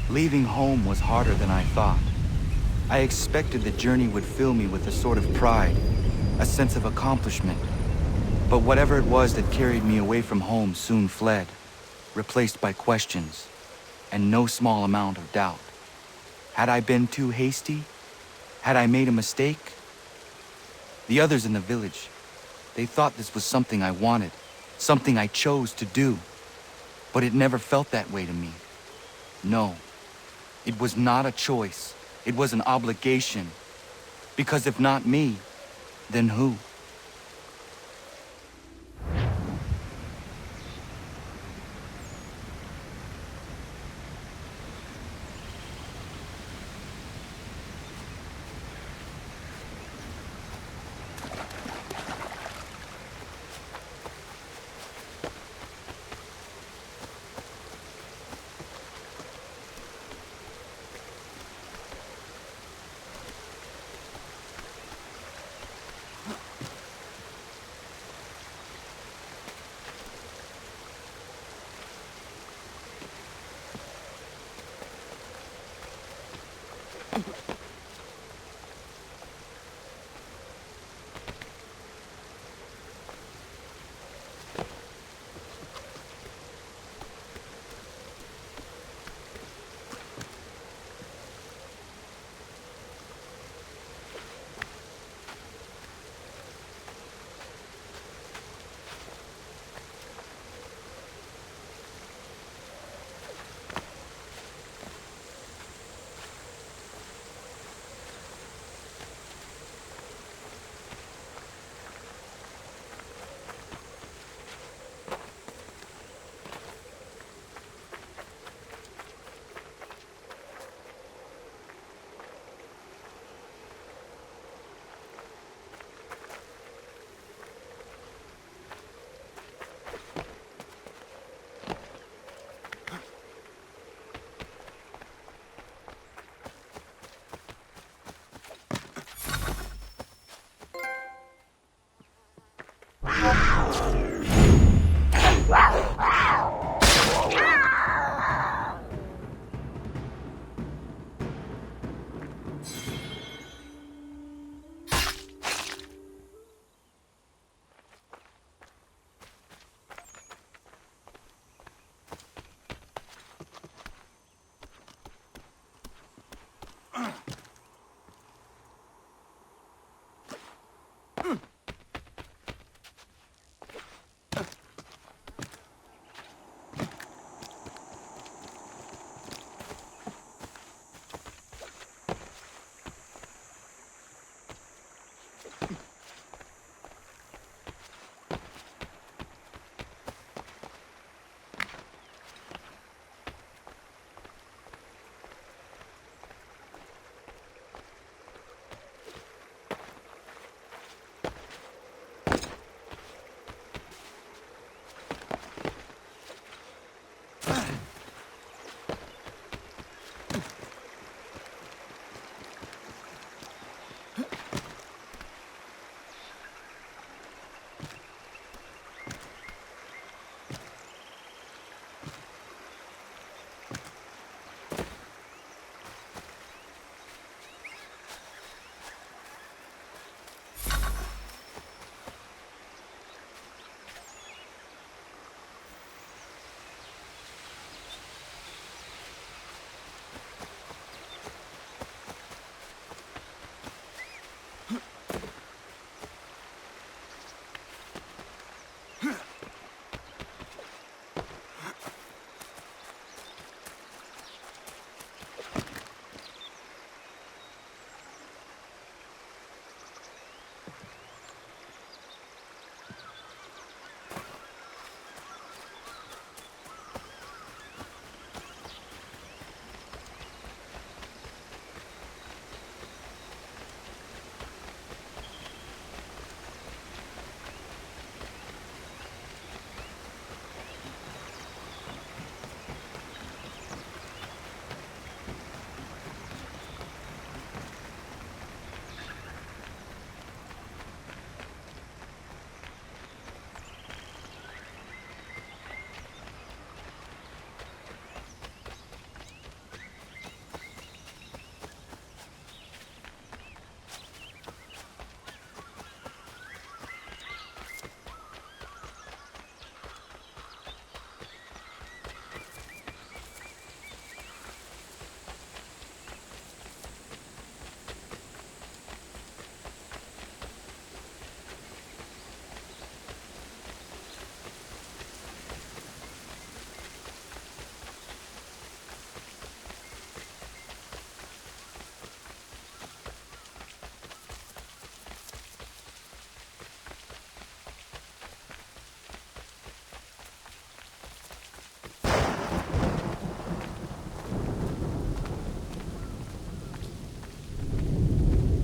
Leaving home was harder than I thought. I expected the journey would fill me with a sort of pride, a sense of accomplishment. But whatever it was that carried me away from home soon fled, replaced by questions, and no small amount of doubt. Had I been too hasty? Had I made a mistake? The others in the village, they thought this was something I wanted, something I chose to do. But it never felt that way to me. No, it was not a choice. It was an obligation. Because if not me, then who?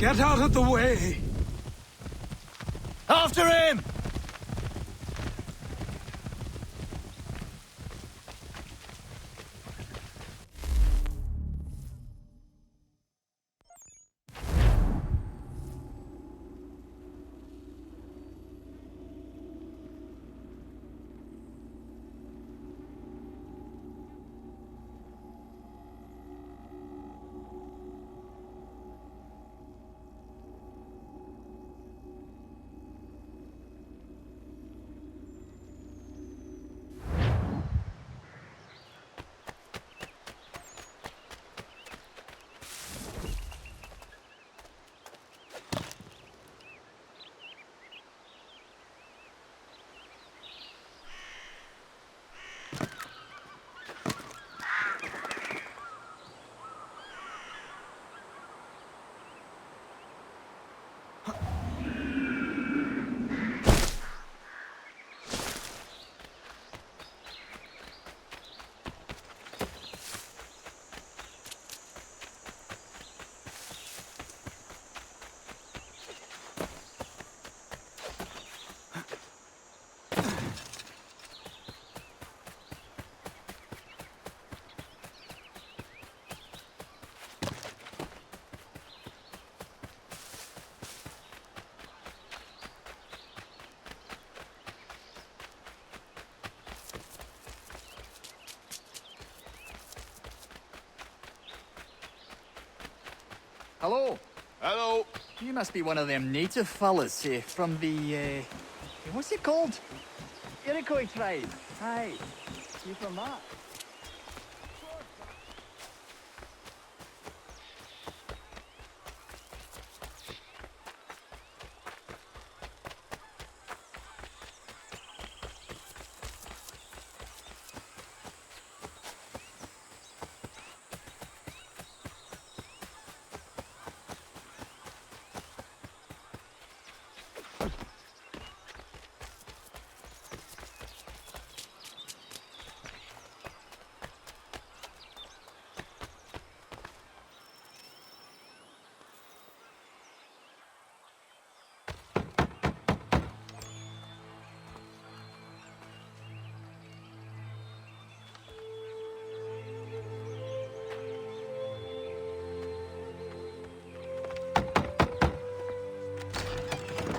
Get out of the way! After him! Hello. Hello. You must be one of them native fellas from the, what's it called? Iroquois tribe. Aye. You from that?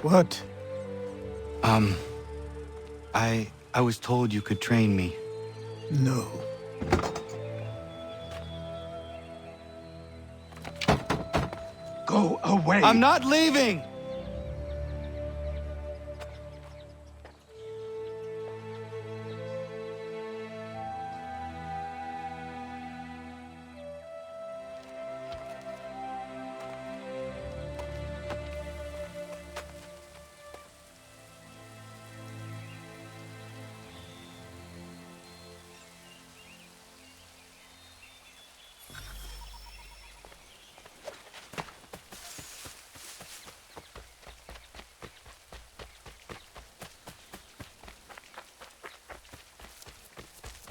What? I was told you could train me. No. Go away! I'm not leaving!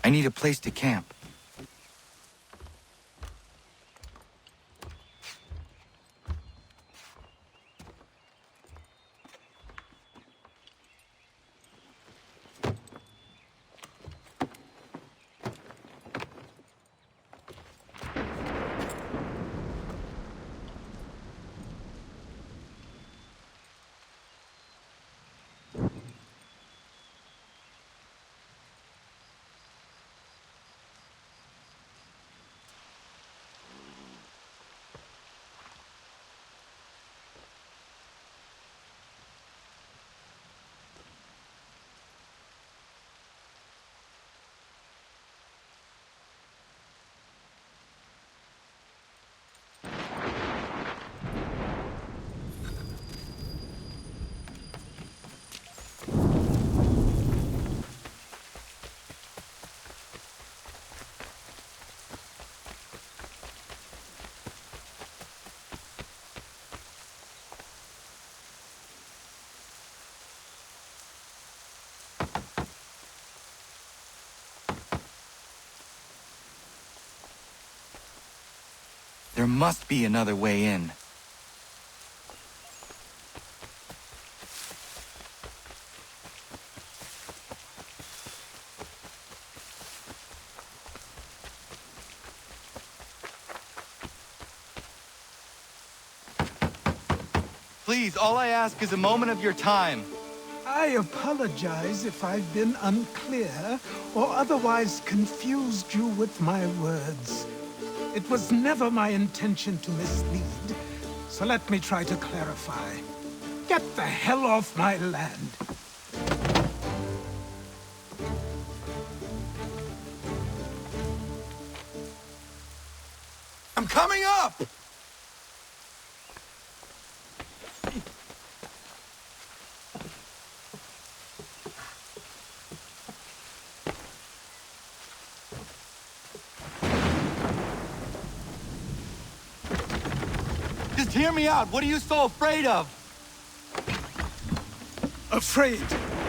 I need a place to camp. There must be another way in. Please, all I ask is a moment of your time. I apologize if I've been unclear or otherwise confused you with my words. It was never my intention to mislead, so let me try to clarify. Get the hell off my land. I'm coming up! Just hear me out. What are you so afraid of? Afraid?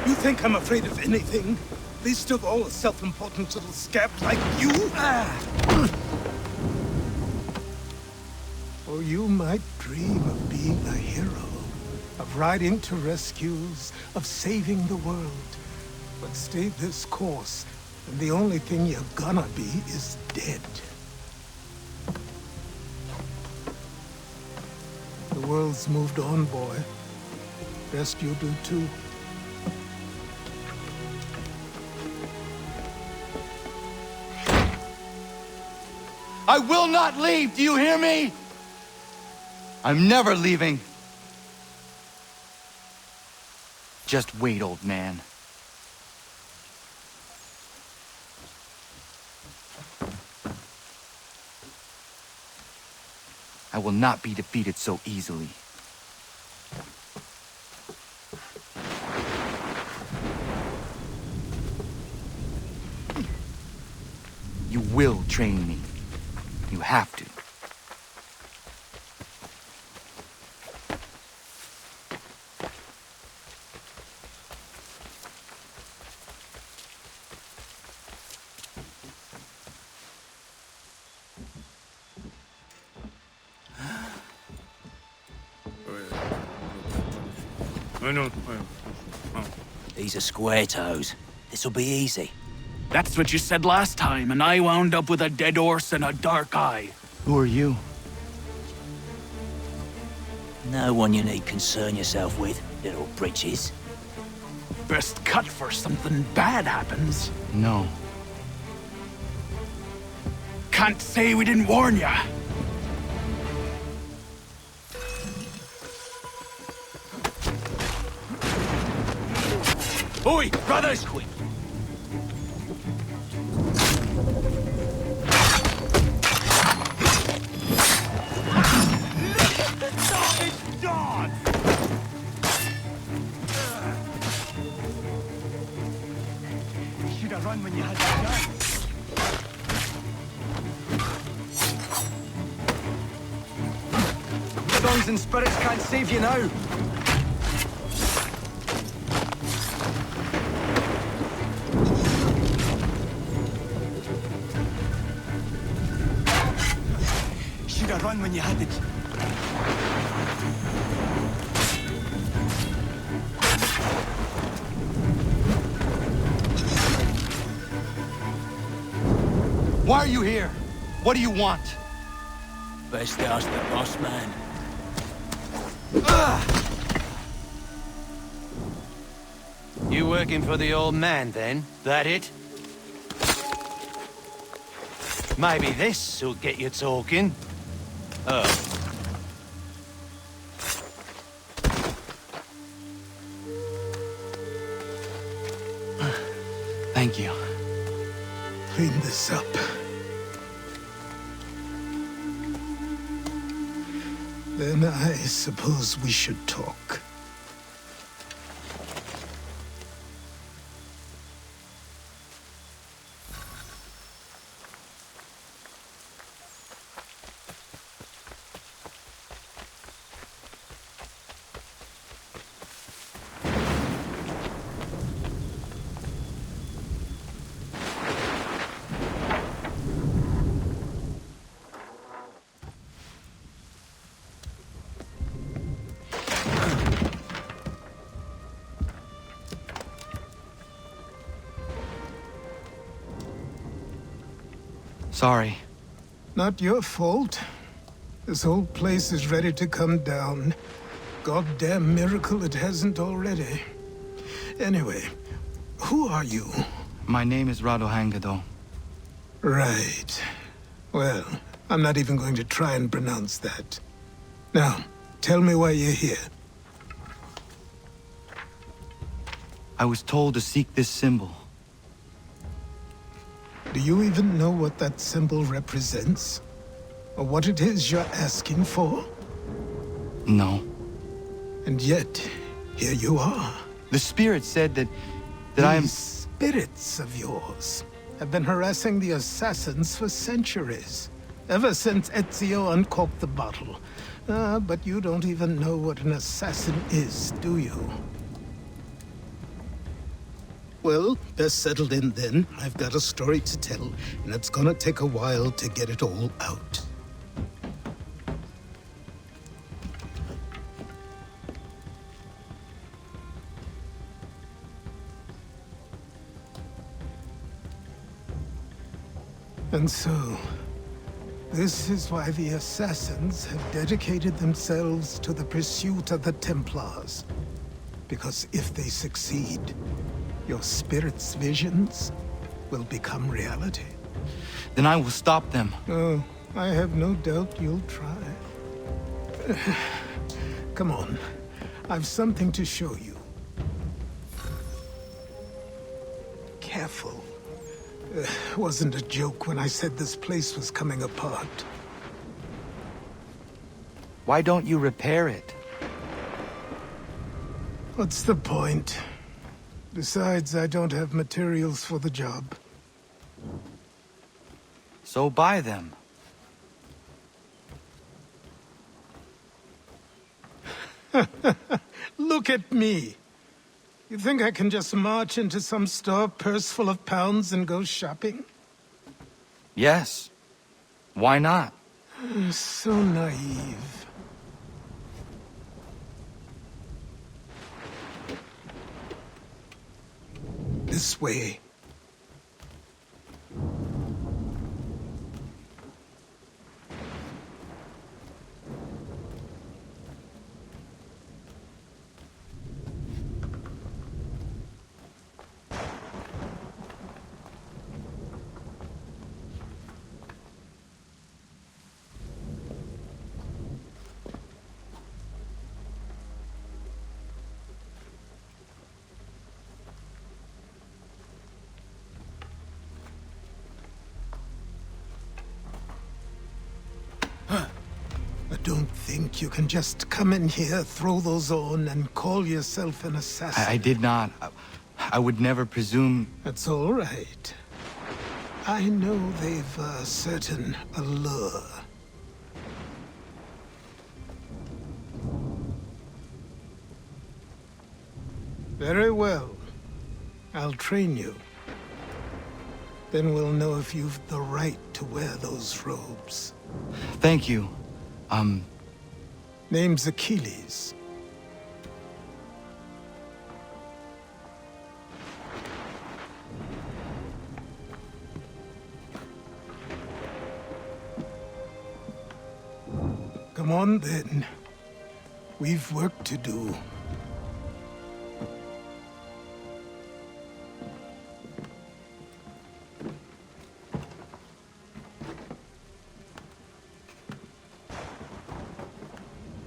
You think I'm afraid of anything? Least of all a self-important little scab like you? Or you might dream of being a hero, of riding to rescues, of saving the world. But stay this course, and the only thing you're gonna be is dead. The world's moved on, boy. Best you do too. I will not leave, do you hear me? I'm never leaving. Just wait, old man. I will not be defeated so easily. You will train me. You have to. These are square toes. This'll be easy. That's what you said last time, and I wound up with a dead horse and a dark eye. Who are you? No one you need concern yourself with, little britches. Best cut for something bad happens. No. Can't say we didn't warn ya. Oi, brothers! Quick. Should have run when you had the gun. Songs and spirits can't save you now. Should have run when you had it. Why are you here? What do you want? Best ask the boss man. You working for the old man, then? That it? Maybe this'll get you talking. Oh. Thank you. Clean this up. Then I suppose we should talk. Sorry. Not your fault. This whole place is ready to come down. Goddamn miracle it hasn't already. Anyway, who are you? My name is Rado Hangado. Right. Well, I'm not even going to try and pronounce that. Now, tell me why you're here. I was told to seek this symbol. Do you even know what that symbol represents? Or what it is you're asking for? No. And yet, here you are. The spirit said that I am... These spirits of yours have been harassing the assassins for centuries. Ever since Ezio uncorked the bottle. But you don't even know what an assassin is, do you? Well, best settled in then. I've got a story to tell, and it's gonna take a while to get it all out. And so, this is why the Assassins have dedicated themselves to the pursuit of the Templars. Because if they succeed, your spirit's visions will become reality. Then I will stop them. Oh, I have no doubt you'll try. Come on, I've something to show you. Careful. Wasn't a joke when I said this place was coming apart. Why don't you repair it? What's the point? Besides, I don't have materials for the job. So buy them. Look at me! You think I can just march into some store, purse full of pounds, and go shopping? Yes. Why not? So naive. This way. I don't think you can just come in here, throw those on, and call yourself an assassin. I did not. I would never presume... That's all right. I know they've a certain allure. Very well. I'll train you. Then we'll know if you've the right to wear those robes. Thank you. Name's Achilles. Come on, then. We've work to do.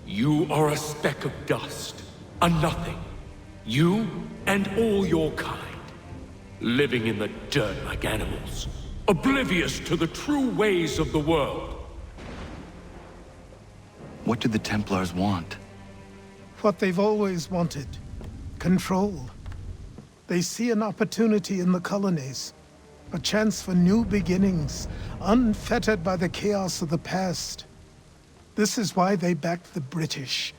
You are a speck of dust, a nothing. You and all your kind. Living in the dirt like animals. Oblivious to the true ways of the world. What do the Templars want? What they've always wanted. Control. They see an opportunity in the colonies. A chance for new beginnings, unfettered by the chaos of the past. This is why they backed the British.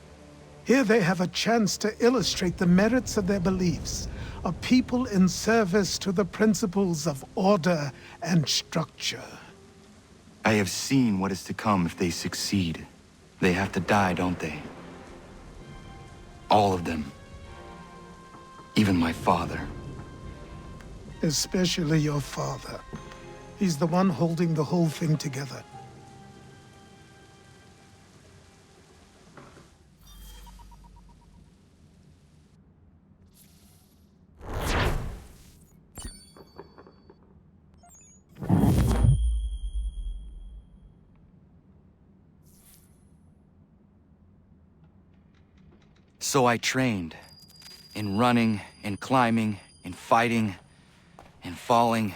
Here they have a chance to illustrate the merits of their beliefs. A people in service to the principles of order and structure. I have seen what is to come if they succeed. They have to die, don't they? All of them. Even my father. Especially your father. He's the one holding the whole thing together. So I trained. In running, in climbing, in fighting, in falling.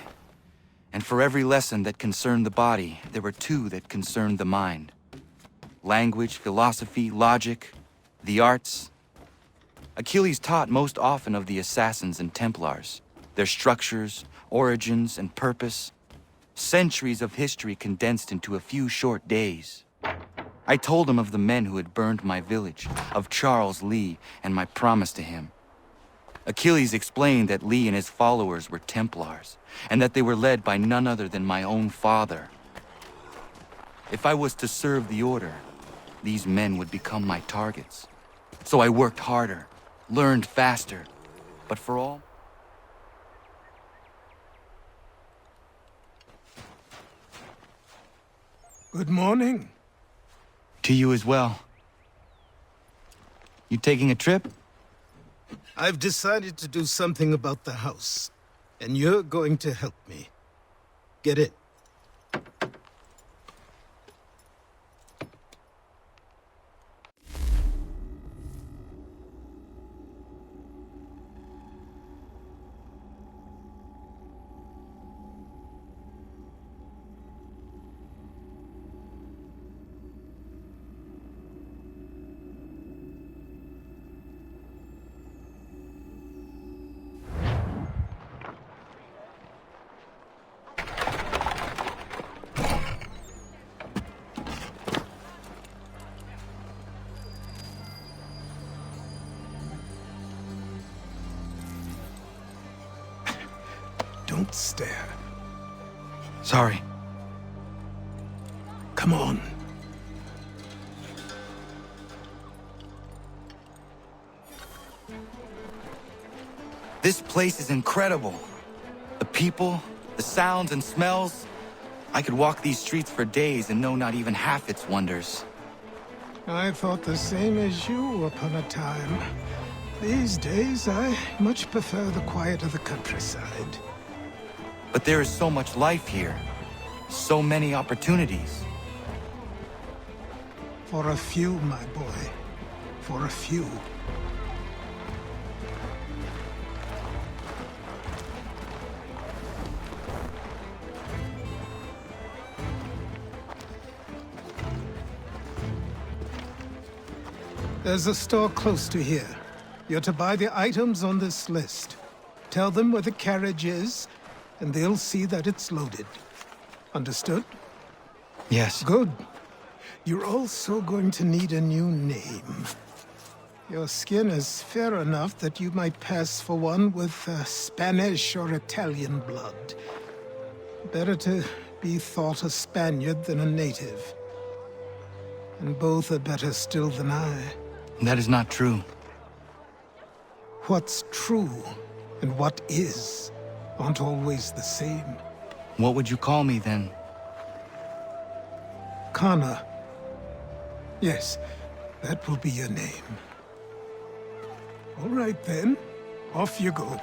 And for every lesson that concerned the body, there were two that concerned the mind. Language, philosophy, logic, the arts. Achilles taught most often of the assassins and Templars, their structures, origins, and purpose. Centuries of history condensed into a few short days. I told him of the men who had burned my village, of Charles Lee, and my promise to him. Achilles explained that Lee and his followers were Templars, and that they were led by none other than my own father. If I was to serve the order, these men would become my targets. So I worked harder, learned faster, but for all... Good morning. To you as well. You taking a trip? I've decided to do something about the house, and you're going to help me. Get it? Don't stare. Sorry. Come on. This place is incredible. The people, the sounds and smells. I could walk these streets for days and know not even half its wonders. I thought the same as you upon a time. These days, I much prefer the quiet of the countryside. But there is so much life here. So many opportunities. For a few, my boy. For a few. There's a store close to here. You're to buy the items on this list. Tell them where the carriage is, and they'll see that it's loaded. Understood? Yes. Good. You're also going to need a new name. Your skin is fair enough that you might pass for one with Spanish or Italian blood. Better to be thought a Spaniard than a native. And both are better still than I. That is not true. What's true and what is aren't always the same. What would you call me then? Kana. Yes, that will be your name. All right then, off you go.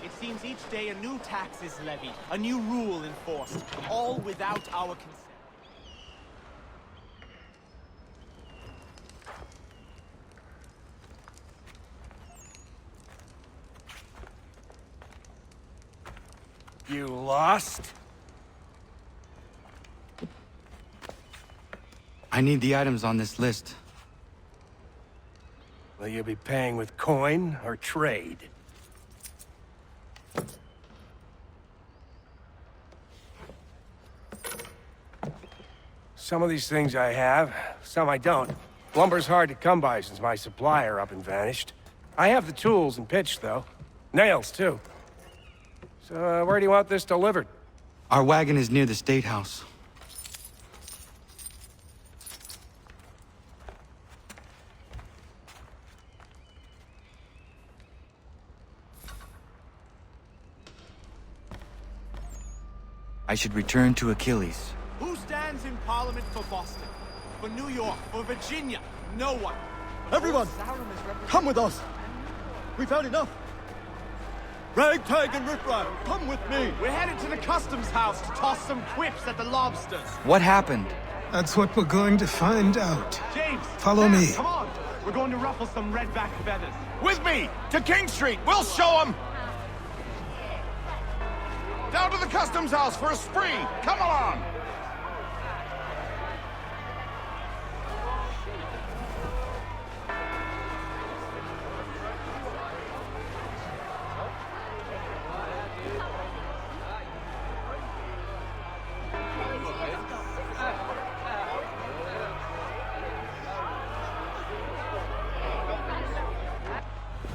It seems each day a new tax is levied, a new rule enforced, all without our consent. You lost? I need the items on this list. Will you be paying with coin or trade? Some of these things I have, some I don't. Lumber's hard to come by since my supplier up and vanished. I have the tools and pitch, though. Nails, too. So, where do you want this delivered? Our wagon is near the State House. I should return to Achilles. Who stands in Parliament for Boston? For New York? For Virginia? No one. Everyone, come with us. We've had enough. Ragtag and riffraff, come with me. We're headed to the customs house to toss some quips at the lobsters. What happened? That's what we're going to find out. James, Follow Sam, me. Come on. We're going to ruffle some redback feathers. With me, to King Street. We'll show them. Down to the customs house for a spree. Come along.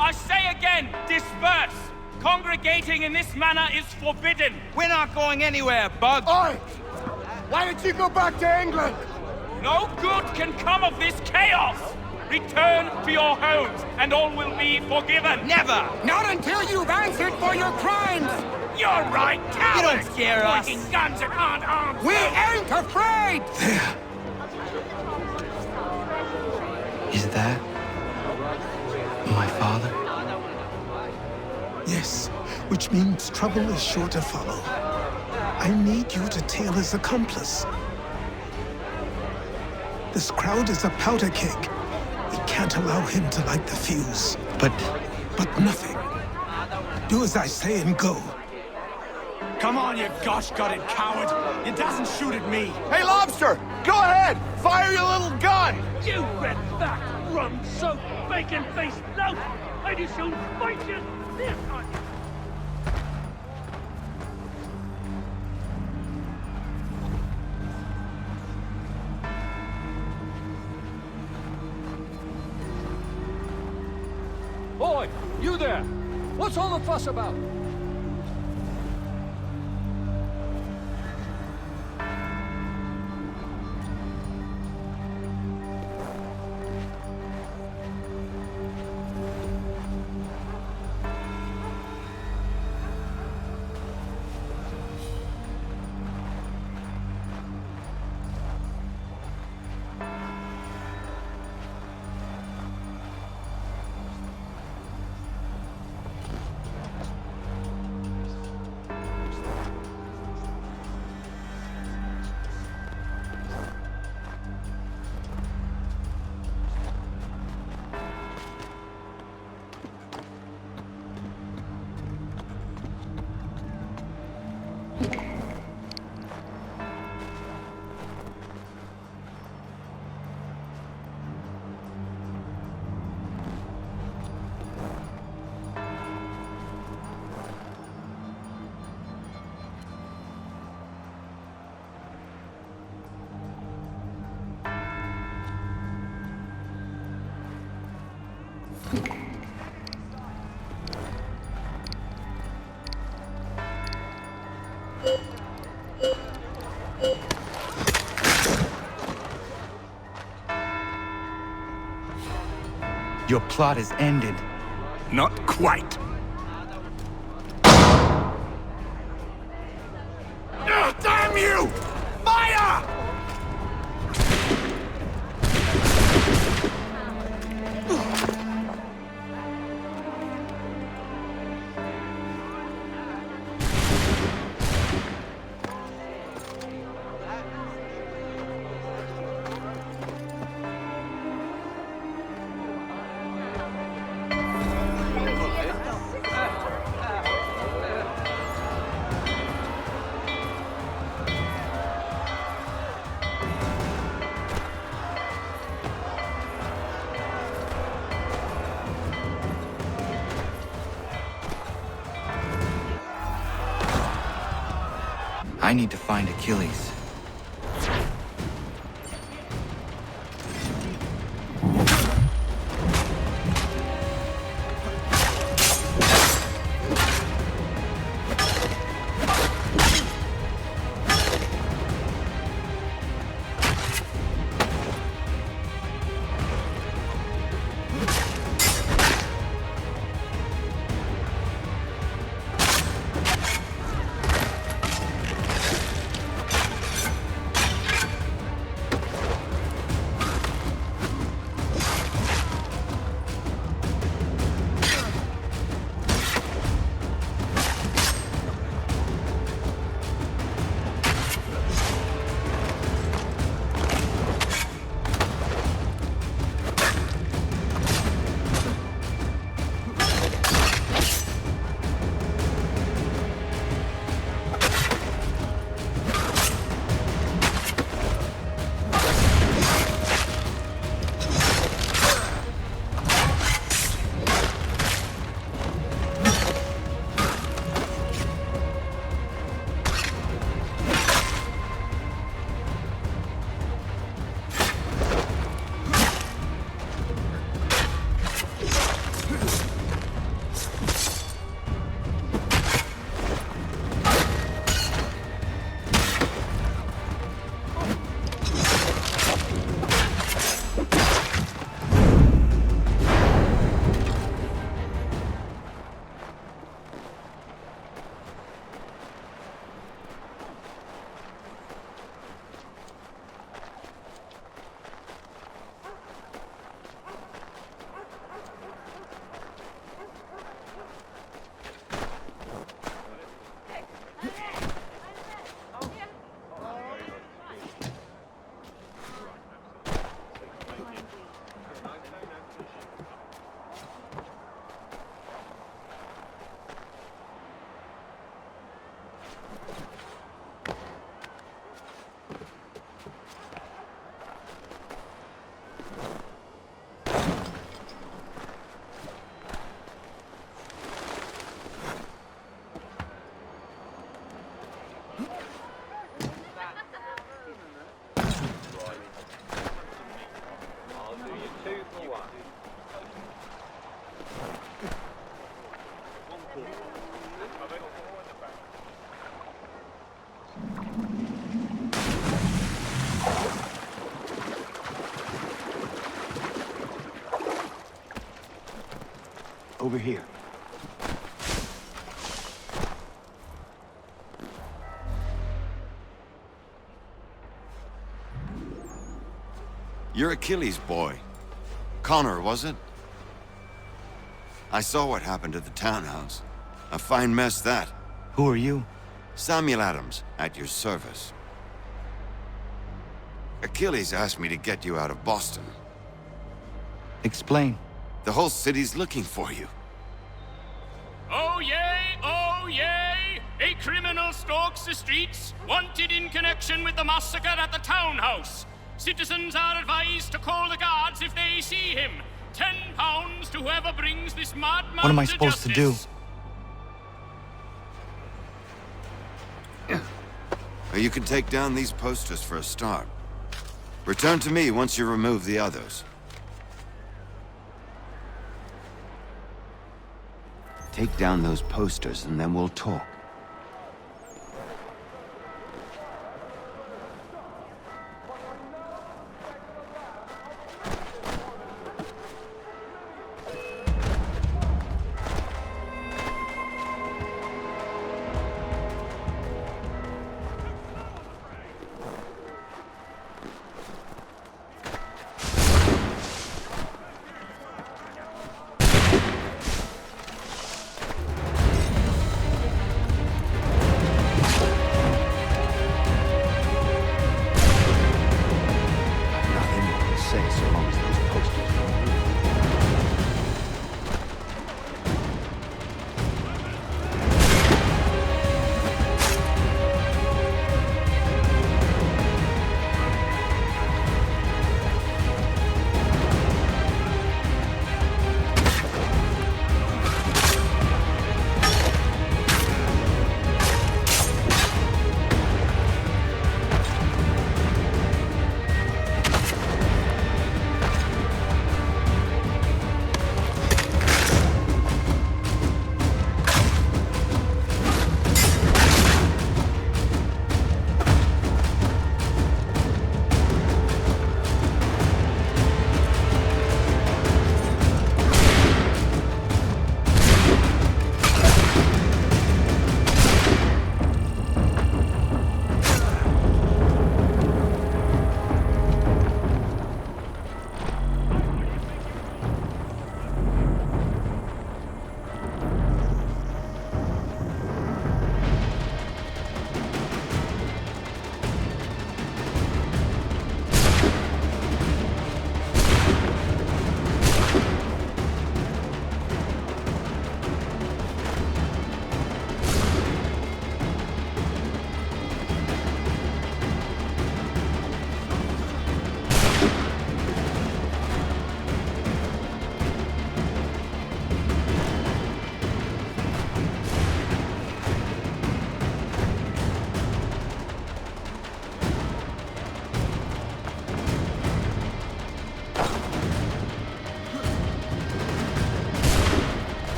I say again, disperse! Congregating in this manner is forbidden! We're not going anywhere, Bug. Oi! Why don't you go back to England? No good can come of this chaos! Return to your homes, and all will be forgiven! Never! Not until you've answered for your crimes! You're right, cowards! You don't scare us. Pointing guns and aren't armed! We ain't afraid! There. Is that my father? Yes, which means trouble is sure to follow. I need you to tail his accomplice. This crowd is a powder keg. We can't allow him to light the fuse. But nothing. Do as I say and go. Come on, you gosh-gutted coward. You doesn't shoot at me. Hey, Lobster, go ahead. Fire your little gun. You red-back, rum-soaked, bacon-faced lout! I just soon fight you this time! Boy, you there! What's all the fuss about? Your plot is ended. Not quite. Damn you! Fire! I need to find Achilles. over here. You're Achilles' boy. Connor, was it? I saw what happened at the townhouse. A fine mess, that. Who are you? Samuel Adams, at your service. Achilles asked me to get you out of Boston. Explain. The whole city's looking for you. Oh yay, oh yay! A criminal stalks the streets, wanted in connection with the massacre at the townhouse. Citizens are advised to call the guards if they see him. £10 to whoever brings this madman What am I supposed to do? You can take down these posters for a start. Return to me once you remove the others. Take down those posters and then we'll talk.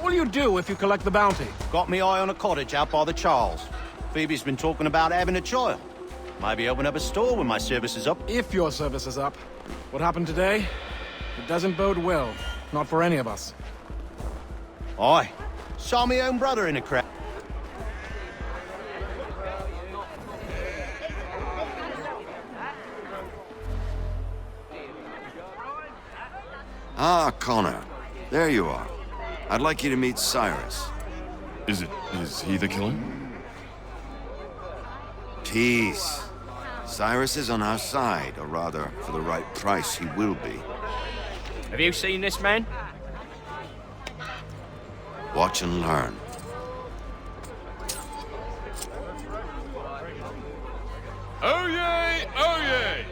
will you do if you collect the bounty? Got me eye on a cottage out by the Charles. Phoebe's been talking about having a child. Maybe open up a store when my service is up. If your service is up. What happened today? It doesn't bode well. Not for any of us. Aye. Saw me own brother in a crowd. Ah, Connor. There you are. I'd like you to meet Cyrus. Is he the killer? Peace. Cyrus is on our side, or rather, for the right price, he will be. Have you seen this man? Watch and learn. Oh yay, oh yay!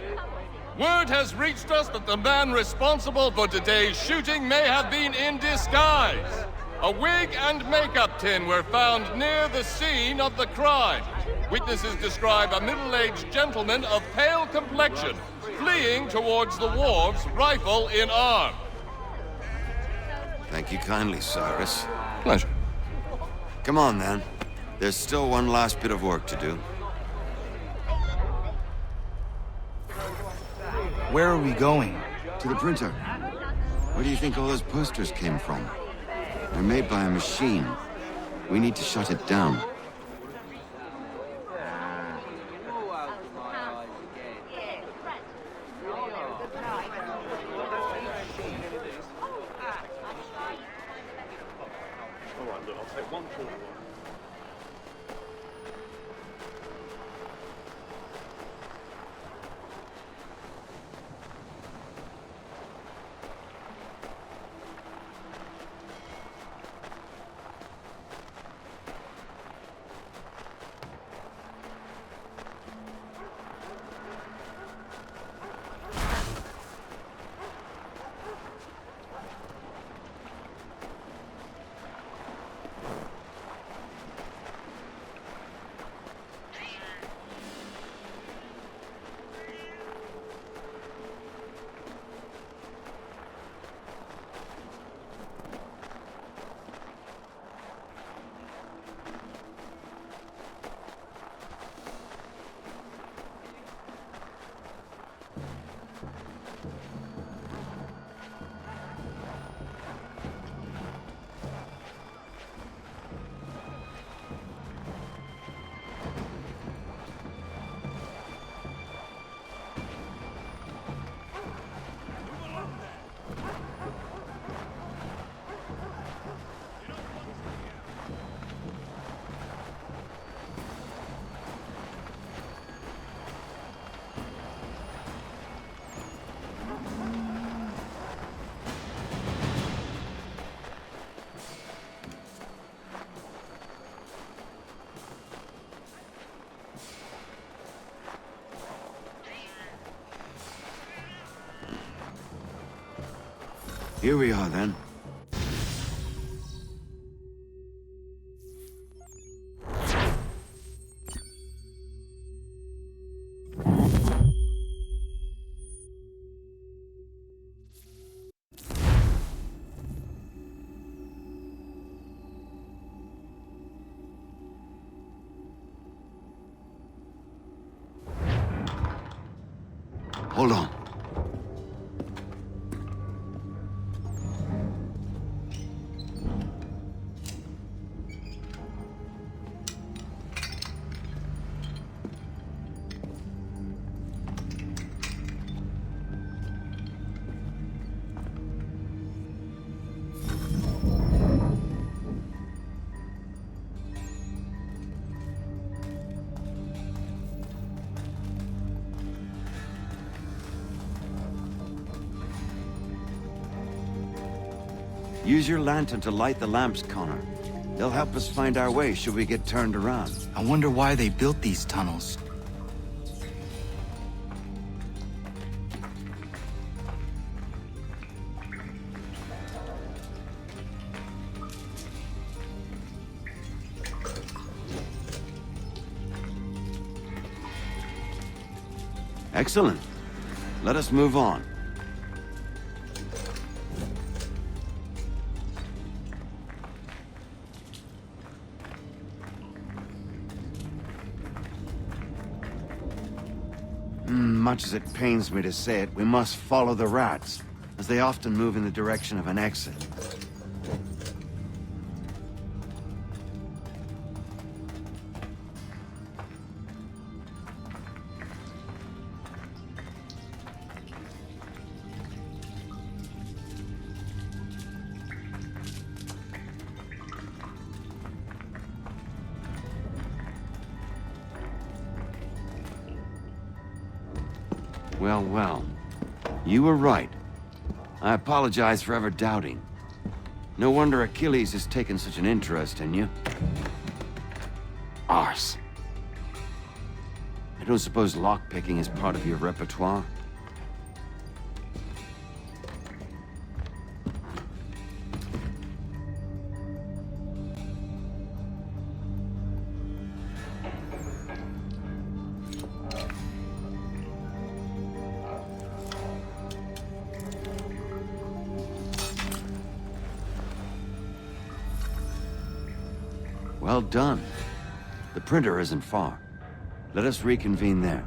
Word has reached us that the man responsible for today's shooting may have been in disguise. A wig and makeup tin were found near the scene of the crime. Witnesses describe a middle-aged gentleman of pale complexion fleeing towards the wharves, rifle in arm. Thank you kindly, Cyrus. Pleasure. Come on, then. There's still one last bit of work to do. Where are we going? To the printer. Where do you think all those posters came from? They're made by a machine. We need to shut it down. Here we are, then. Hold on. Use your lantern to light the lamps, Connor. They'll help us find our way should we get turned around. I wonder why they built these tunnels. Excellent. Let us move on. Much as it pains me to say it, we must follow the rats, as they often move in the direction of an exit. Well, well. You were right. I apologize for ever doubting. No wonder Achilles has taken such an interest in you. Arse. I don't suppose lockpicking is part of your repertoire? Well done. The printer isn't far. Let us reconvene there.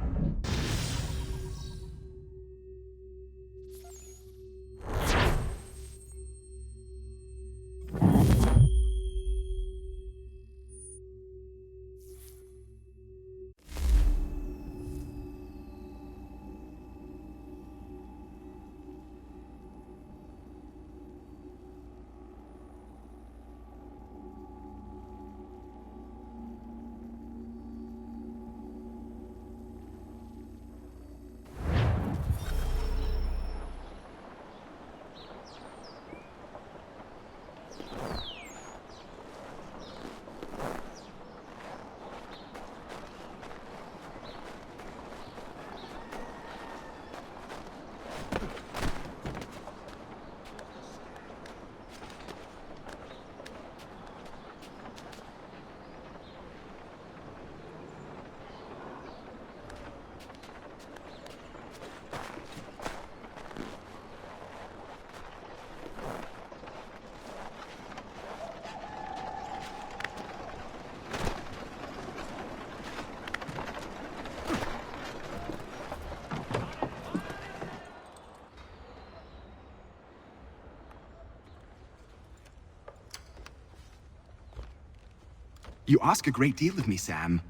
You ask a great deal of me, Sam.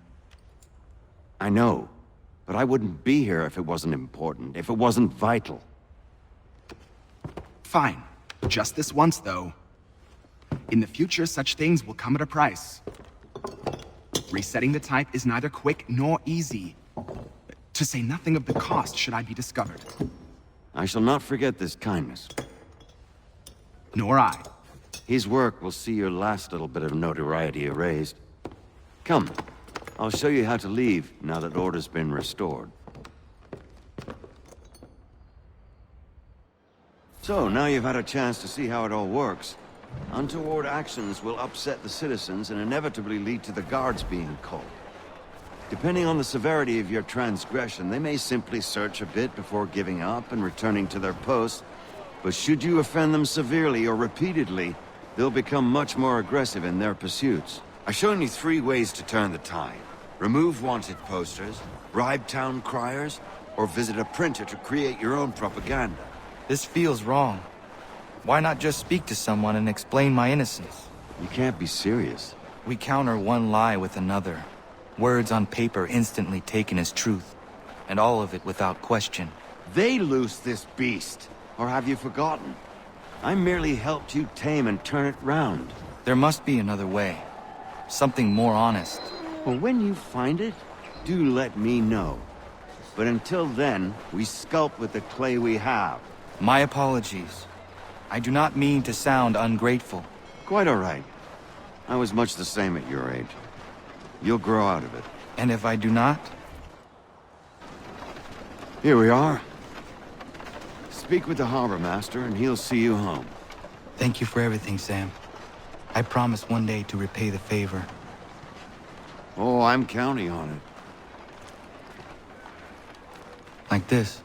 I know, but I wouldn't be here if it wasn't important, if it wasn't vital. Fine. Just this once, though. In the future, such things will come at a price. Resetting the type is neither quick nor easy. To say nothing of the cost should I be discovered. I shall not forget this kindness. Nor I. His work will see your last little bit of notoriety erased. Come, I'll show you how to leave now that order's been restored. So, now you've had a chance to see how it all works. Untoward actions will upset the citizens and inevitably lead to the guards being called. Depending on the severity of your transgression, they may simply search a bit before giving up and returning to their posts. But should you offend them severely or repeatedly, they'll become much more aggressive in their pursuits. I've shown you 3 ways to turn the tide. Remove wanted posters, bribe town criers, or visit a printer to create your own propaganda. This feels wrong. Why not just speak to someone and explain my innocence? You can't be serious. We counter one lie with another. Words on paper instantly taken as truth. And all of it without question. They loose this beast. Or have you forgotten? I merely helped you tame and turn it round. There must be another way. Something more honest. Well, when you find it, do let me know. But until then, we sculpt with the clay we have. My apologies. I do not mean to sound ungrateful. Quite all right. I was much the same at your age. You'll grow out of it. And if I do not? Here we are. Speak with the harbor master and he'll see you home. Thank you for everything, Sam. I promise one day to repay the favor. Oh, I'm counting on it. Like this.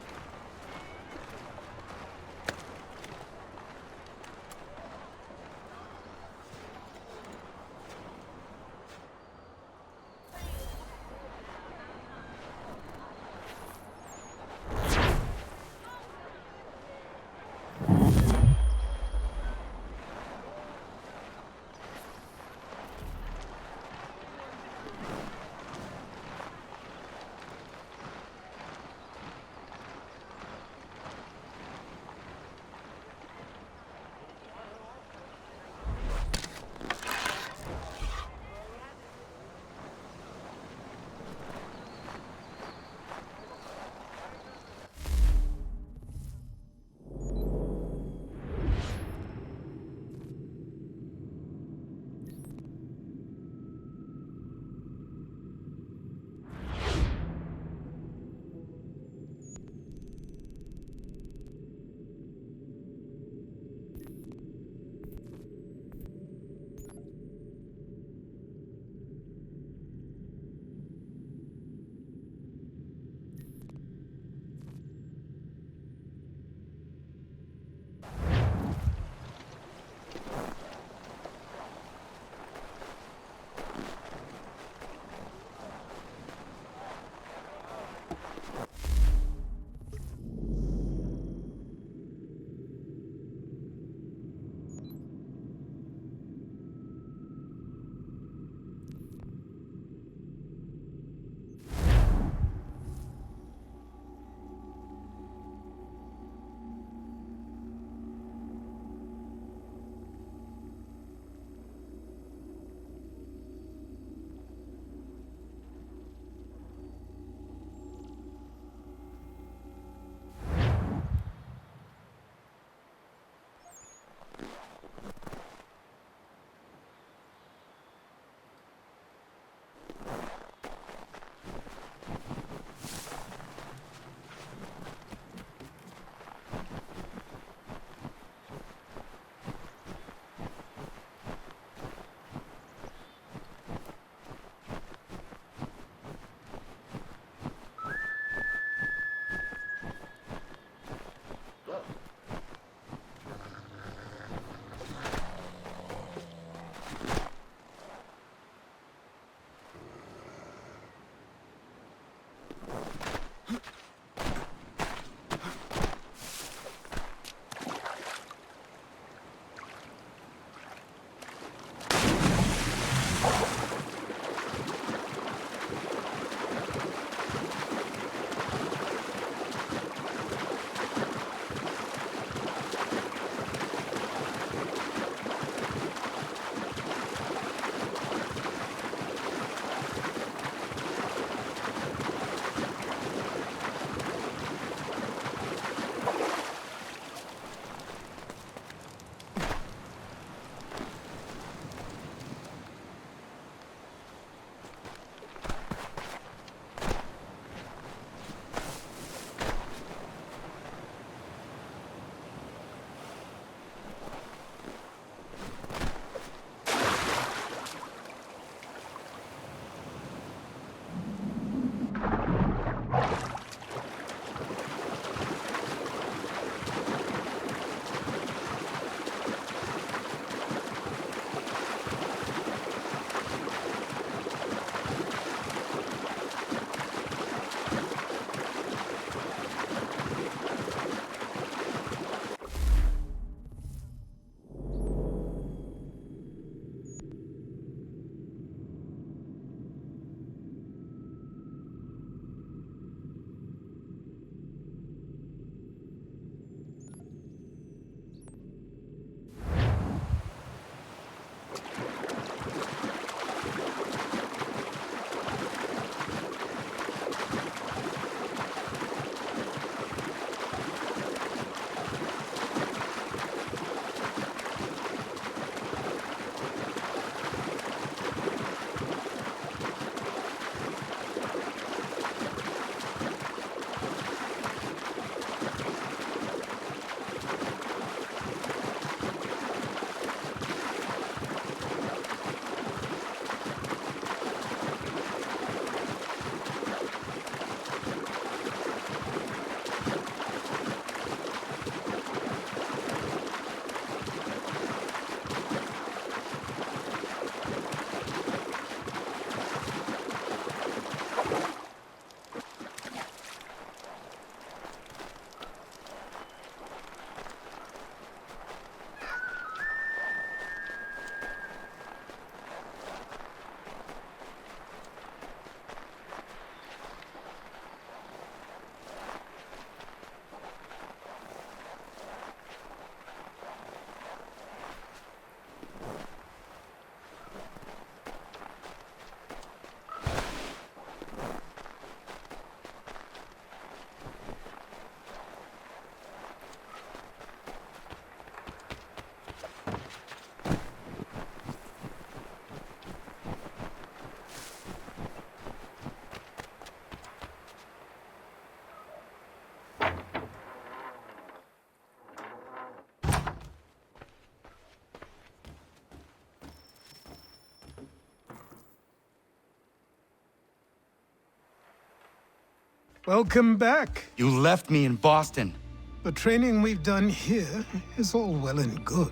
Welcome back. You left me in Boston. The training we've done here is all well and good,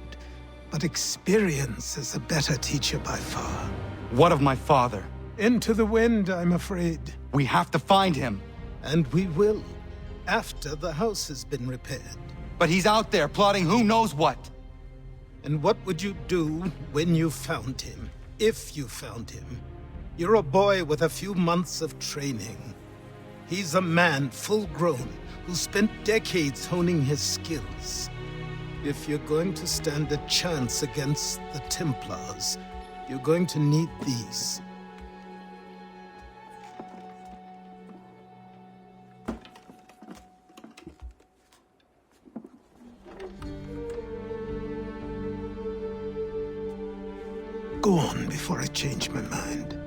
but experience is a better teacher by far. What of my father? Into the wind, I'm afraid. We have to find him. And we will, after the house has been repaired. But he's out there plotting who knows what. And what would you do when you found him? If you found him? You're a boy with a few months of training. He's a man full grown who spent decades honing his skills. If you're going to stand a chance against the Templars, you're going to need these. Go on before I change my mind.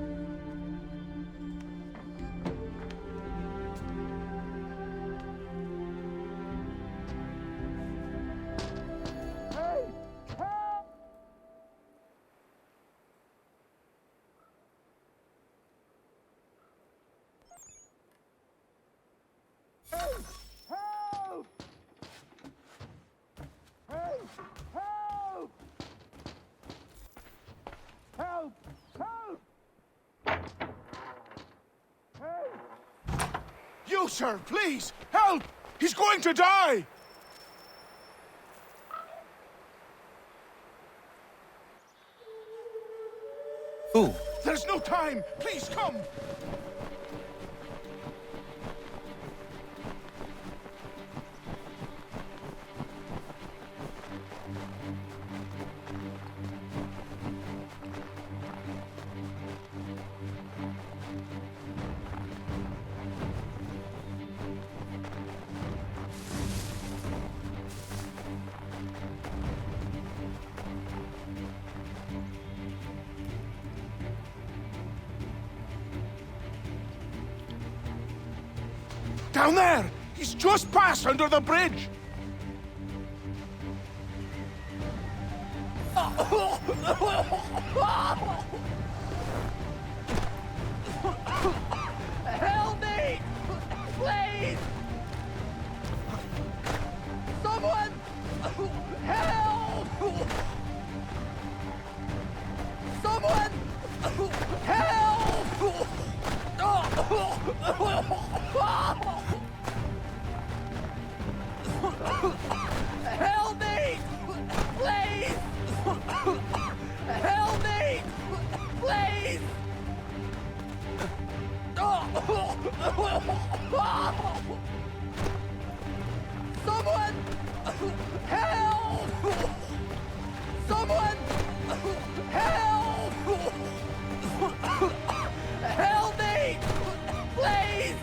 You, sir, please! Help! He's going to die! Who? There's no time! Please, come! Down there! He's just passed under the bridge! Help me! Please! Someone! Help! Someone! Help! Help me! Please! Help me! Please! Someone! Help! Someone! Help! Help me! Please!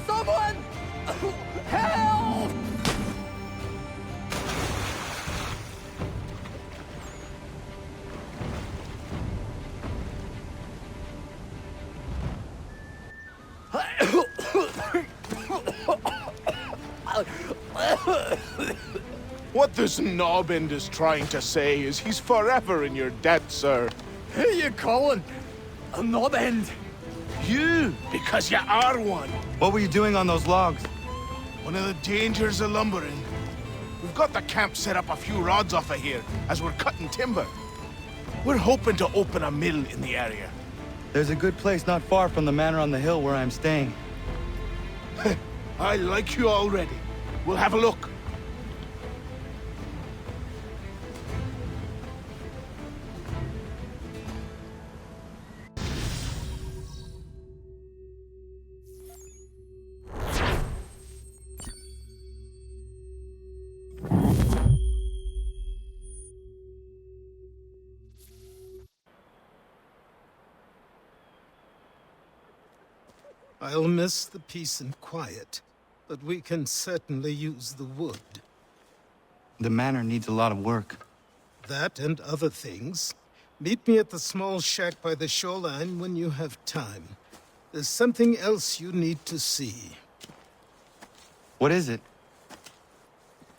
Someone! Help! What this knobbend is trying to say is he's forever in your debt, sir. Who you calling a knob end? You, because you are one. What were you doing on those logs? One of the dangers of lumbering. We've got the camp set up a few rods off of here as we're cutting timber. We're hoping to open a mill in the area. There's a good place not far from the manor on the hill where I'm staying. I like you already. We'll have a look. I'll miss the peace and quiet, but we can certainly use the wood. The manor needs a lot of work. That and other things. Meet me at the small shack by the shoreline when you have time. There's something else you need to see. What is it?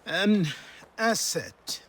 An asset.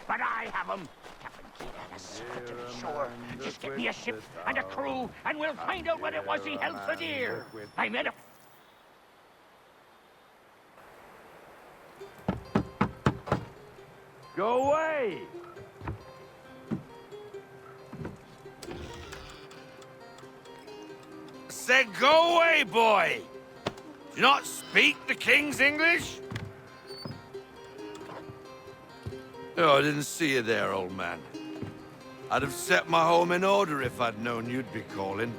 But I have them. Captain Kidd had a secret to be sure. Just get me a ship and a crew, and we'll find out what it was he held for dear. I met a... Go away! Said go away, boy! Do you not speak the King's English? Oh, I didn't see you there, old man. I'd have set my home in order if I'd known you'd be calling.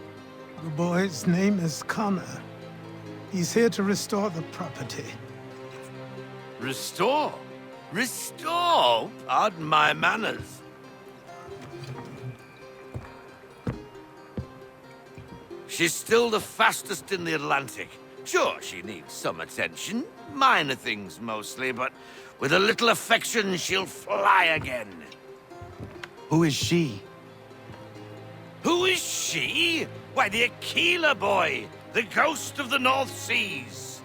The boy's name is Connor. He's here to restore the property. Restore? Restore? Pardon my manners. She's still the fastest in the Atlantic. Sure, she needs some attention. Minor things mostly, but with a little affection, she'll fly again. Who is she? Who is she? Why, the Aquila boy, the ghost of the North Seas.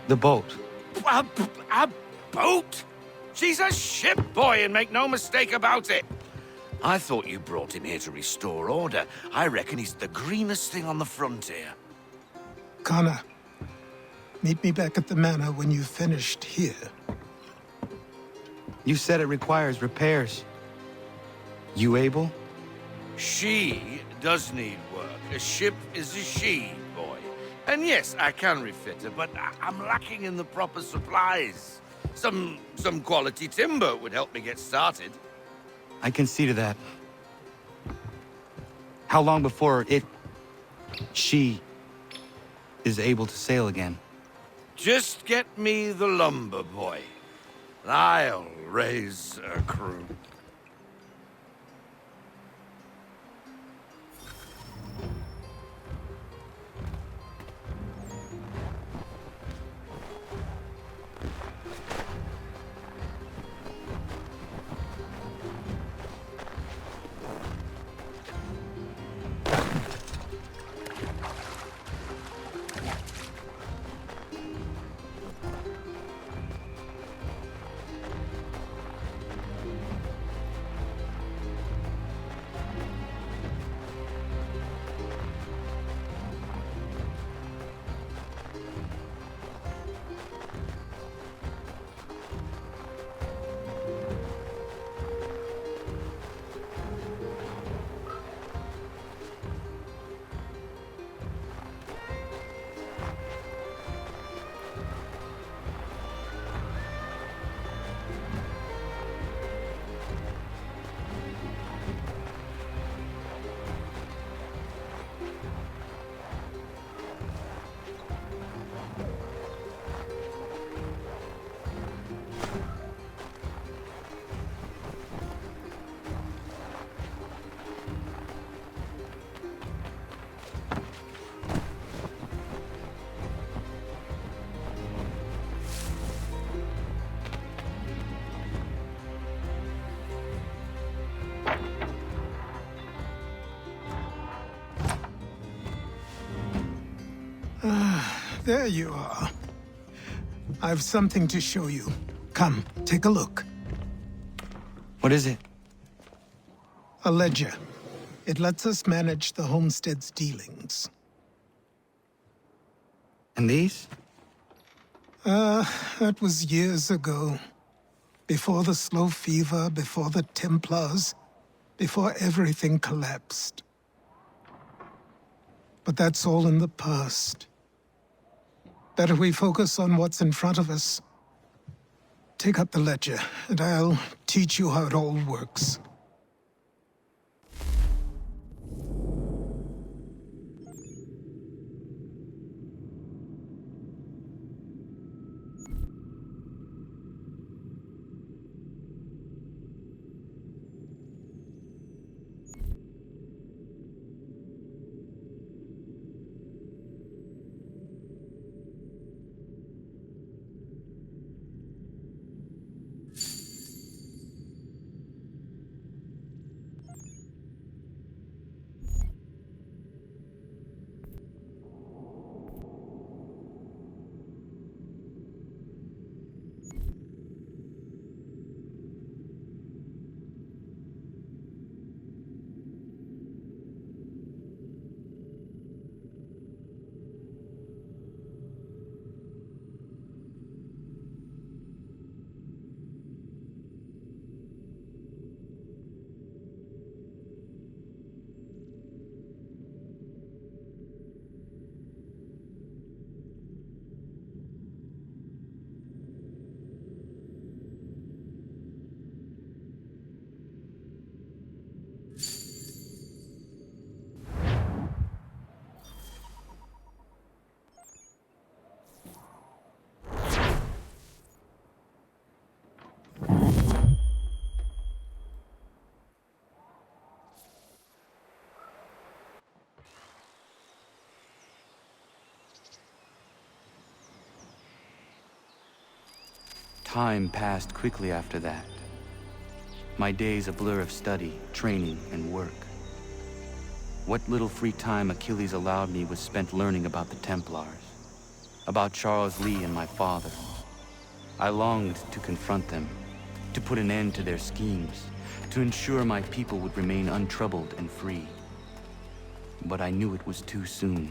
The boat. A boat? She's a ship, boy, and make no mistake about it. I thought you brought him here to restore order. I reckon he's the greenest thing on the frontier. Connor, meet me back at the manor when you've finished here. You said it requires repairs. You able? She does need work. A ship is a she, boy. And yes, I can refit her, but I'm lacking in the proper supplies. Some quality timber would help me get started. I can see to that. How long before she is able to sail again? Just get me the lumber, boy. And I'll raise a crew. There you are. I've something to show you. Come, take a look. What is it? A ledger. It lets us manage the homestead's dealings. And these? That was years ago. Before the slow fever, before the Templars, before everything collapsed. But that's all in the past. Better we focus on what's in front of us. Take up the ledger, and I'll teach you how it all works. Time passed quickly after that. My days a blur of study, training, and work. What little free time Achilles allowed me was spent learning about the Templars, about Charles Lee and my father. I longed to confront them, to put an end to their schemes, to ensure my people would remain untroubled and free. But I knew it was too soon,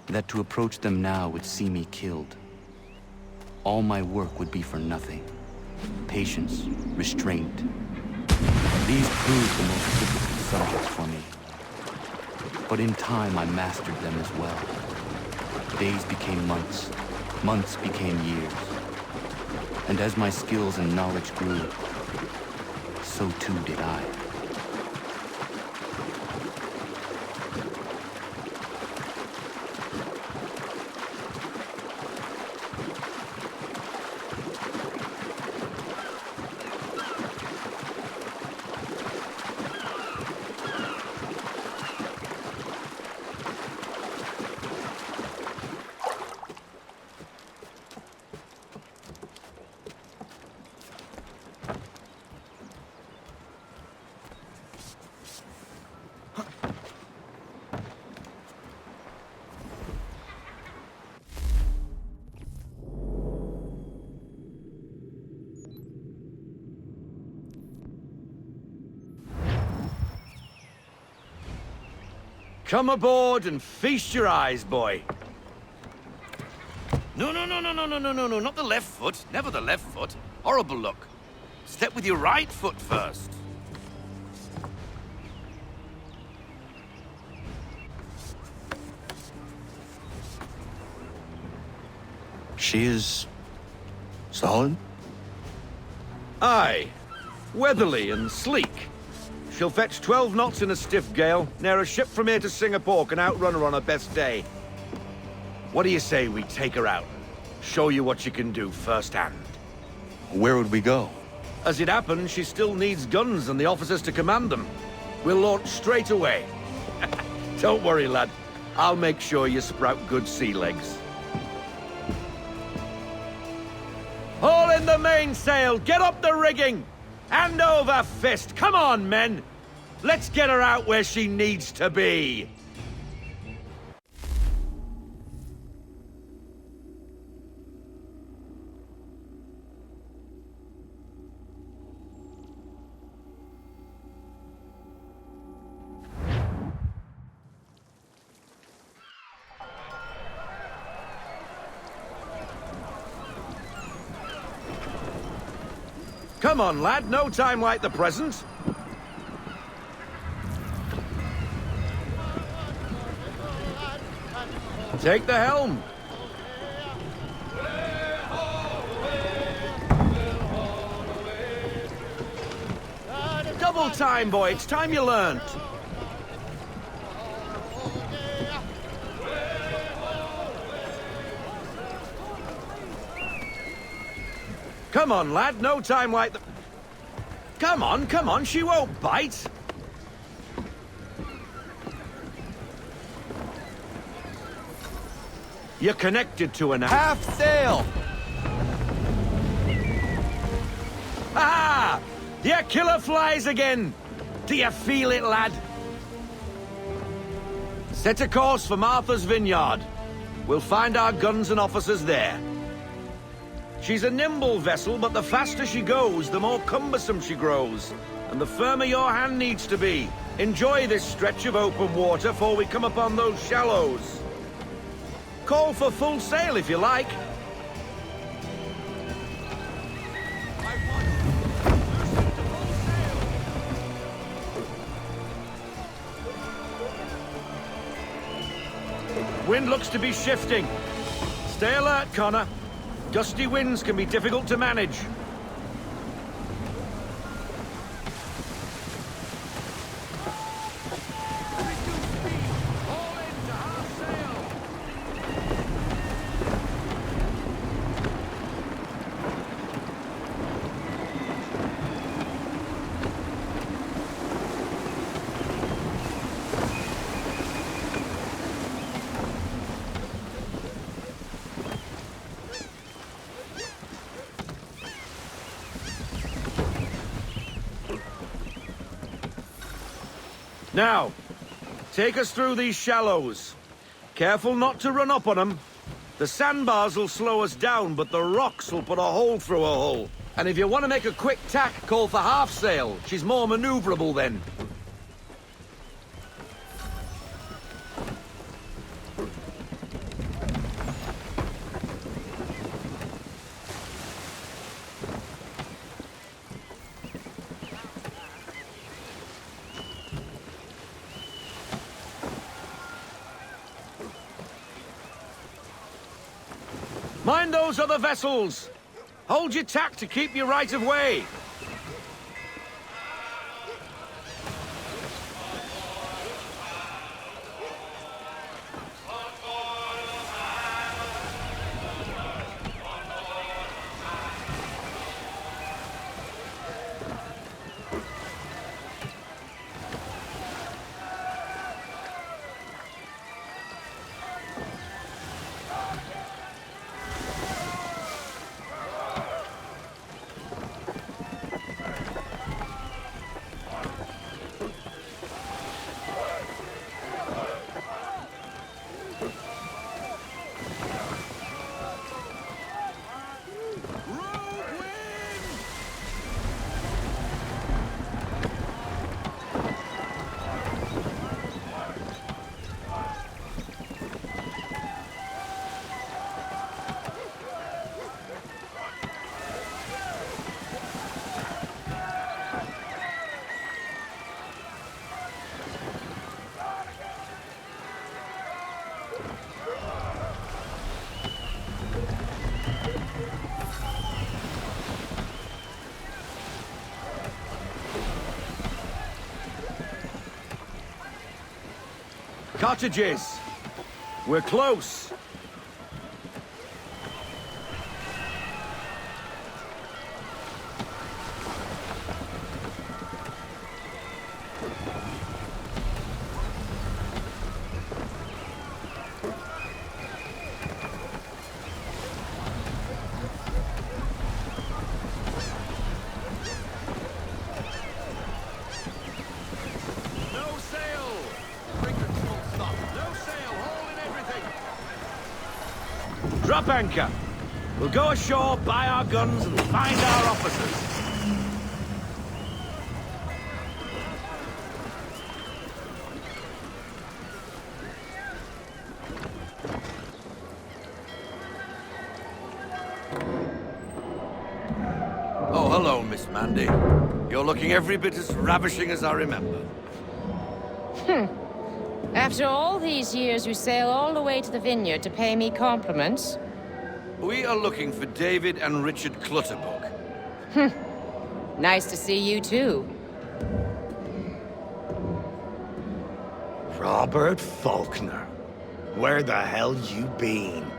that to approach them now would see me killed. All my work would be for nothing. Patience, restraint. These proved the most difficult subjects for me. But in time, I mastered them as well. Days became months, months became years. And as my skills and knowledge grew, so too did I. Come aboard and feast your eyes, boy. No, not the left foot. Never the left foot. Horrible look. Step with your right foot first. She is... solid? Aye. Weatherly and sleek. She'll fetch 12 knots in a stiff gale. Ne'er a ship from here to Singapore can outrun her on her best day. What do you say we take her out? Show you what she can do firsthand. Where would we go? As it happens, she still needs guns and the officers to command them. We'll launch straight away. Don't worry, lad. I'll make sure you sprout good sea legs. Haul in the mainsail! Get up the rigging! Hand over fist! Come on, men! Let's get her out where she needs to be! Come on, lad, no time like the present. Take the helm. Double time, boy. It's time you learned. Come on, lad. No time like the... Come on. She won't bite. You're connected to an... Half sail! Ah! Your killer flies again! Do you feel it, lad? Set a course for Martha's Vineyard. We'll find our guns and officers there. She's a nimble vessel, but the faster she goes, the more cumbersome she grows. And the firmer your hand needs to be. Enjoy this stretch of open water before we come upon those shallows. Call for full sail if you like. Wind looks to be shifting. Stay alert, Connor. Gusty winds can be difficult to manage. Now, take us through these shallows. Careful not to run up on them. The sandbars will slow us down, but the rocks will put a hole through a hull. And if you want to make a quick tack, call for half sail. She's more maneuverable then. Mind those other vessels! Hold your tack to keep your right of way! Cottages! We're close! Drop anchor. We'll go ashore, buy our guns, and find our officers. Oh, Hello, Miss Mandy. You're looking every bit as ravishing as I remember. After all these years, you sail all the way to the vineyard to pay me compliments? We are looking for David and Richard Clutterbuck. Nice to see you, too. Robert Faulkner. Where the hell you been?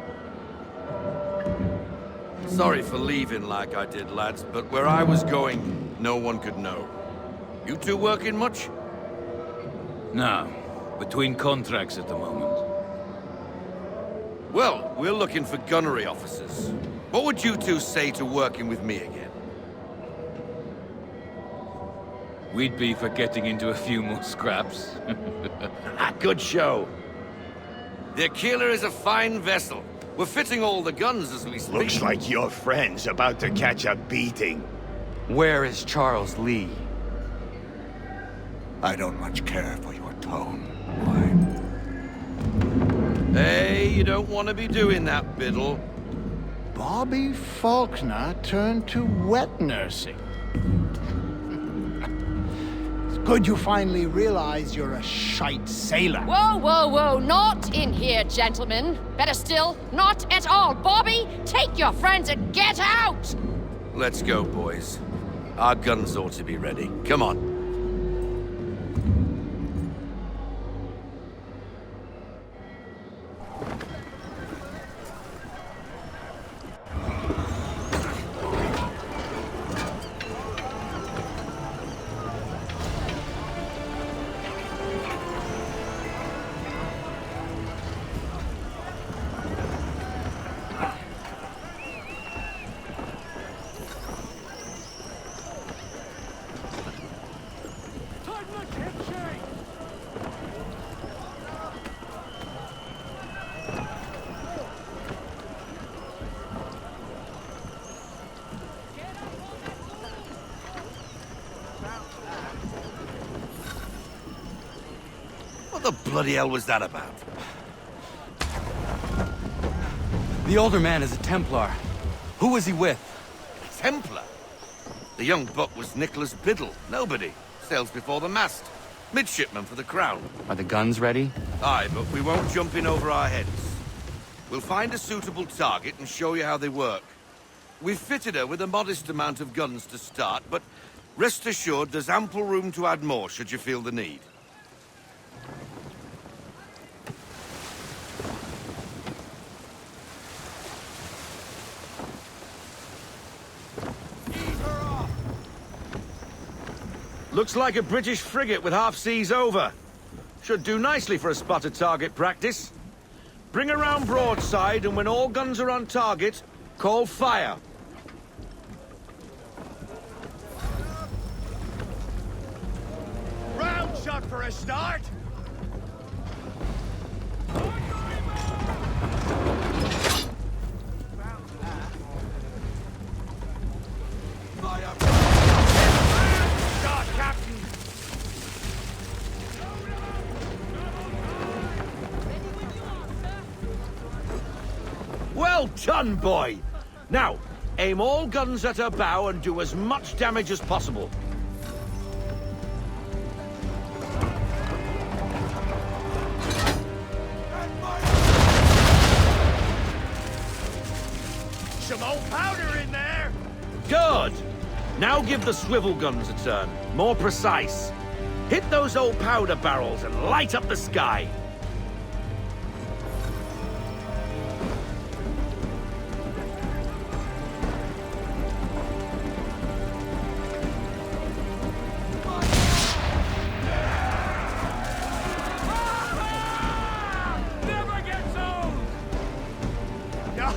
Sorry for leaving like I did, lads, but where I was going, no one could know. You two working much? No. Between contracts at the moment. Well, we're looking for gunnery officers. What would you two say to working with me again? We'd be for getting into a few more scraps. Good show. The Aquila is a fine vessel. We're fitting all the guns as we speak. Looks like your friend's about to catch a beating. Where is Charles Lee? I don't much care for your tone. Hey, you don't want to be doing that, Biddle. Bobby Faulkner turned to wet nursing. It's good you finally realize you're a shite sailor. Whoa, whoa, whoa, not in here, gentlemen. Better still, not at all. Bobby, take your friends and get out! Let's go, boys. Our guns ought to be ready. Come on. What the bloody hell was that about? The older man is a Templar. Who was he with? Templar? The young buck was Nicholas Biddle. Nobody. Sails before the mast. Midshipman for the Crown. Are the guns ready? Aye, but we won't jump in over our heads. We'll find a suitable target and show you how they work. We've fitted her with a modest amount of guns to start, but rest assured there's ample room to add more should you feel the need. Looks like a British frigate with half seas over. Should do nicely for a spotted target practice. Bring her round broadside, and when all guns are on target, call fire. Round shot for a start. Well done, boy! Now, aim all guns at her bow and do as much damage as possible. Some old powder in there! Good! Now give the swivel guns a turn. More precise. Hit those old powder barrels and light up the sky.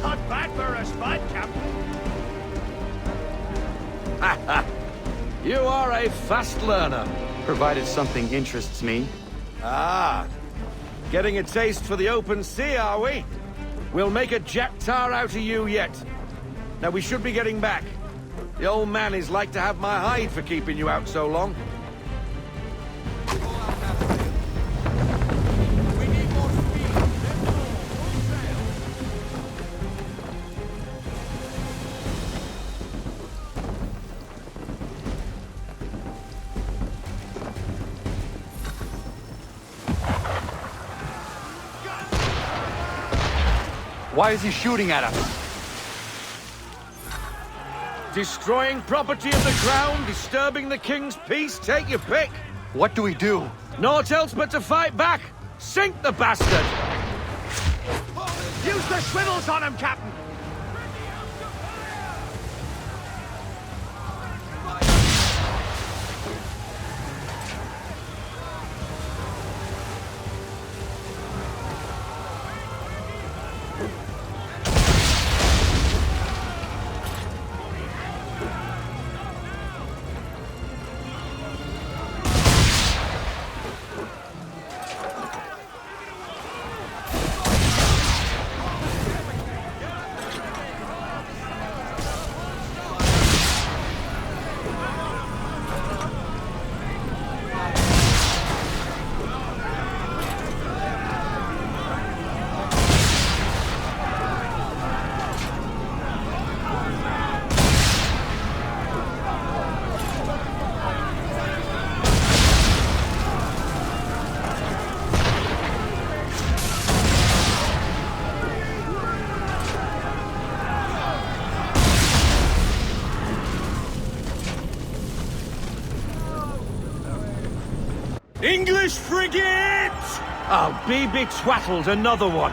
Not bad for a spot, Captain. You are a fast learner. Provided something interests me. Ah, getting a taste for the open sea, are we? We'll make a jack tar out of you yet. Now we should be getting back. The old man is like to have my hide for keeping you out so long. Why is he shooting at us? Destroying property of the crown, disturbing the king's peace, take your pick. What do we do? Naught else but to fight back. Sink the bastard! Use the swivels on him, Captain! English frigate! Oh, be betwattled, another one.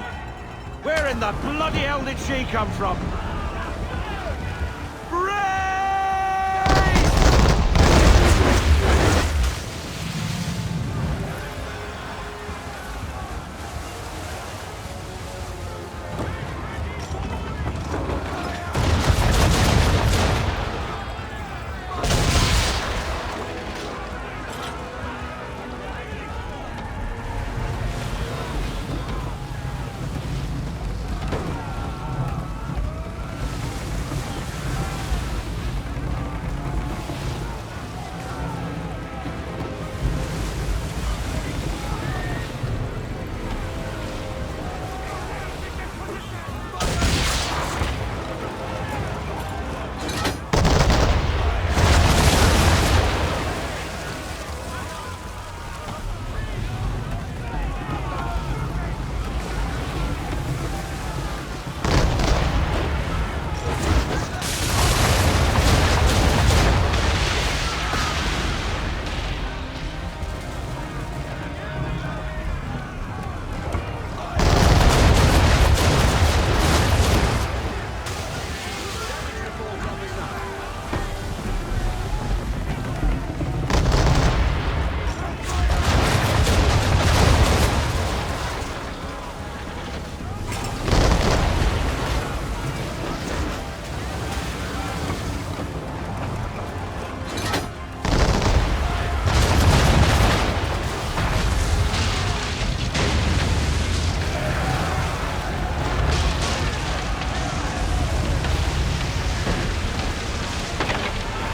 Where in the bloody hell did she come from?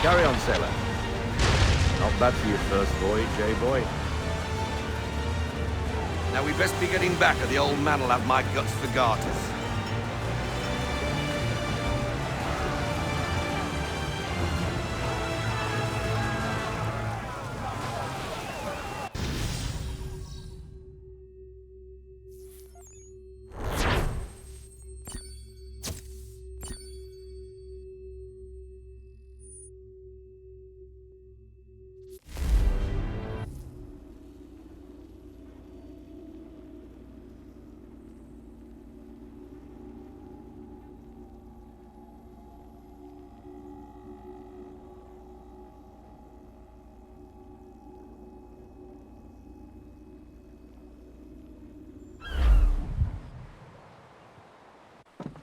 Carry on, sailor. Not bad for your first voyage, eh, boy? Now we best be getting back, or the old man'll have my guts for garters.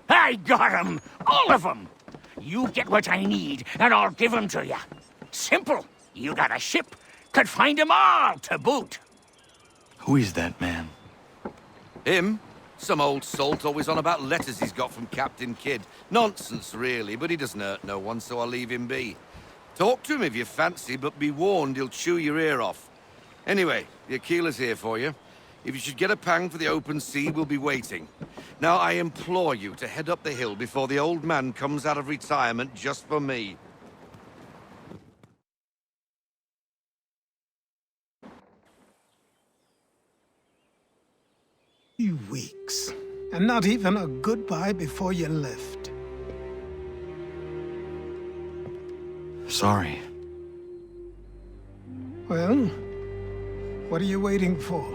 I got 'em! All of 'em! You get what I need, and I'll give 'em to you. Simple. You got a ship, could find 'em all to boot. Who is that man? Him? Some old salt always on about letters he's got from Captain Kidd. Nonsense, really, but he doesn't hurt no one, so I'll leave him be. Talk to him if you fancy, but be warned he'll chew your ear off. Anyway, the Aquila's here for you. If you should get a pang for the open sea, we'll be waiting. Now, I implore you to head up the hill before the old man comes out of retirement just for me. Few weeks, And not even a goodbye before you left. Sorry. Well, what are you waiting for?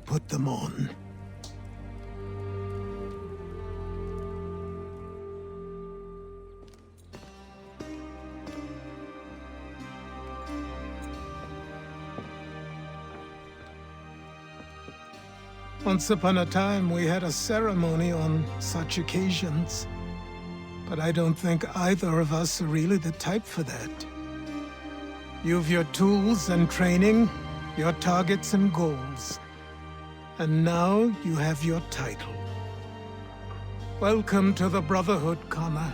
Put them on. Once upon a time, we had a ceremony on such occasions. But I don't think either of us are really the type for that. You've your tools and training, your targets and goals. And now you have your title. Welcome to the Brotherhood, Connor.